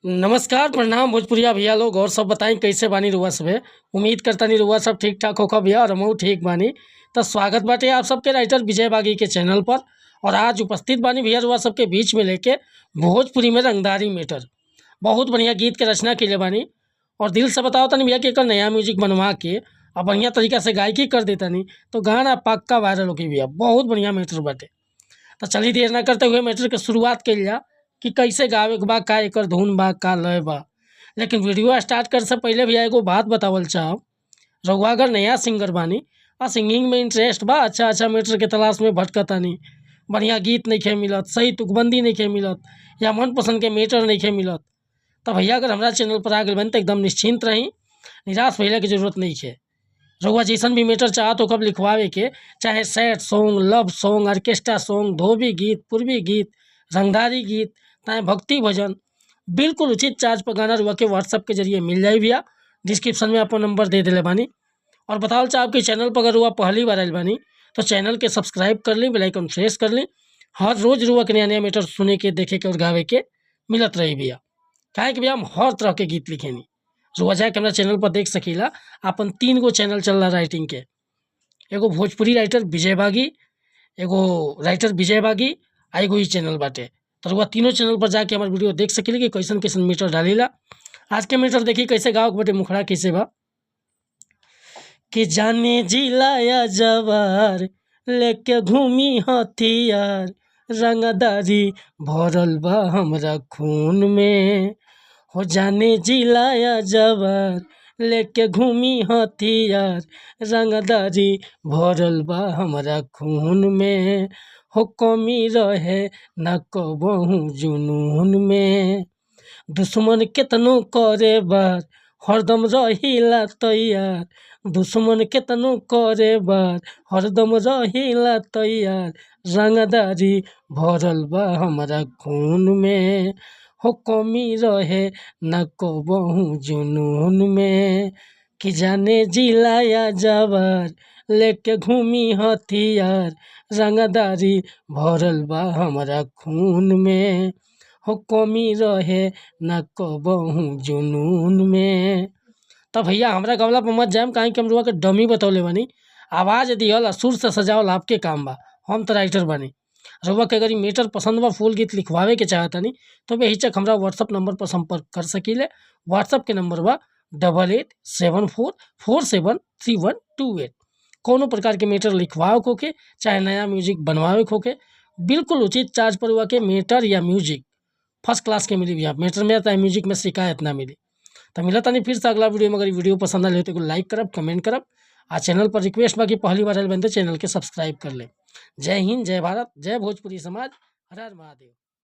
नमस्कार प्रणाम भोजपुरिया भैया लोग और सब बताई कैसे बानी रुआ सबे। उम्मीद करता नहीं रुआ सब ठीक ठाक होगा भैया और हमहू ठीक बानी। तो स्वागत बाटे आप सबके राइटर विजय बागी के चैनल पर। और आज उपस्थित बानी भैया रुआ सबके बीच में लेके भोजपुरी में रंगदारी मैटर। बहुत बढ़िया गीत के रचना के बानी और दिल से बताओ तनी भैया कि एक नया म्यूजिक बनवा के और बढ़िया तरीका से गायकी कर देता नहीं तो गाना पक्का वायरल होगी भैया। बहुत बढ़िया मैटर बाटे। तो चलिए देर ना करते हुए मैटर के शुरुआत कल जा कि कैसे गावे के बा, का एकर धुन बा, का लय बा। लेकिन वीडियो स्टार्ट कर से पहले भी एगो बात बतावल चाहब। रउआ अगर नया सिंगर बानी और सिंगिंग में इंटरेस्ट बा, अच्छा मैटर के तलाश में भटकतानी, बढ़िया गीत नहीं मिलत, सही तुकबंदी नहीं मिलत या मन पसंद के मैटर नहीं मिलत, तो भैया अगर हमारा चैनल पर आ गए बन तो एकदम निश्चिंत रही, निराश भैया की जरूरत नहीं है। रउआ जैसन भी मैटर चाह तो कब लिखवावे के, चाहे sad song, love song, orchestra song, धोबी गीत, पूर्वी गीत, रंगदारी गीत, चाहे भक्ति भजन, बिल्कुल उचित चार्ज पर गाना रुआ के व्हाट्सअप के जरिए मिल जाए भैया। डिस्क्रिप्शन में आपको नंबर दे दिले बानी। और बताओ चाहे आपके चैनल पर अगर रुआ पहली बार आयल बानी तो चैनल के सब्सक्राइब कर ली, बेल आइकन प्रेस कर ली। हर रोज रुआ के नया नया मैटर सुने के, देखे के और गावे के मिलत रही भैया। काहे कि भैया हम हर तरह के गीत लिखेनी। रुआ जाए के हमारा चैनल पर देख सकीला, अपन 3 गो चैनल चल रहा राइटिंग के। एगो भोजपुरी राइटर विजय बागी, एगो राइटर विजय बागी, आ एगो ही चैनल बाटे। तो रुआ तीनों चैनल पर जाके हमारे वीडियो देख सकेली कि कैसन कैसन मीटर डालीला। आज के मीटर देखी कैसे गाँव के बटे मुखड़ा कैसे बा कि जाने जिलाया जवार लेके घूमी हथियार, रंगदारी भरल बा हमरा खून में। हो जाने जिलाया जवार लेके घूमी हथियार, रंगदारी भरल बा हमरा खून में। हो कमी रहे न कबहू जुनून में, दुश्मन केतनो करे बार हरदम रहिला तैयार। दुश्मन केतनो करे बार हरदम रहिला तैयार, रंगदारी भरल बा हमरा खून में। हो कमी रहे न कबहू जुनून में, कि जाने जिलाया जवार लेके घूमी हथियार, रंगदारी भरल बा हमरा खून में। हो कमी रहे न कबहू जुनून में। तब भैया हमरा गवला पर मत जाएम, काहे कि हम रुआ के डमी बतौले बानी। आवाज़ दिहल और सुर से सजावल आपके काम बा, हम तो राइटर बानी। रुआ के अगर मीटर पसंद बा, फुल गीत लिखवावे के चाहतनी तो बेहिचक हमरा व्हाट्सअप नंबर पर संपर्क कर सकीले। व्हाट्सअप के नंबर बा 8874473128। कोनो प्रकार के मीटर लिखवावे को के, चाहे नया म्यूजिक बनवावे को के, बिल्कुल उचित चार्ज पर हुआ के मीटर या म्यूजिक फर्स्ट क्लास के मिली भैया। मैटर में आता है म्यूजिक में शिकायत ना मिली। तो मिला नहीं फिर से अगला वीडियो में। अगर वीडियो पसंद आए तो लाइक करब, कमेंट करब। आ चैनल पर रिक्वेस्ट बाकी पहली बार आए बन तो चैनल के सब्सक्राइब कर ले। जय हिंद, जय भारत, जय भोजपुरी समाज, हर हर महादेव।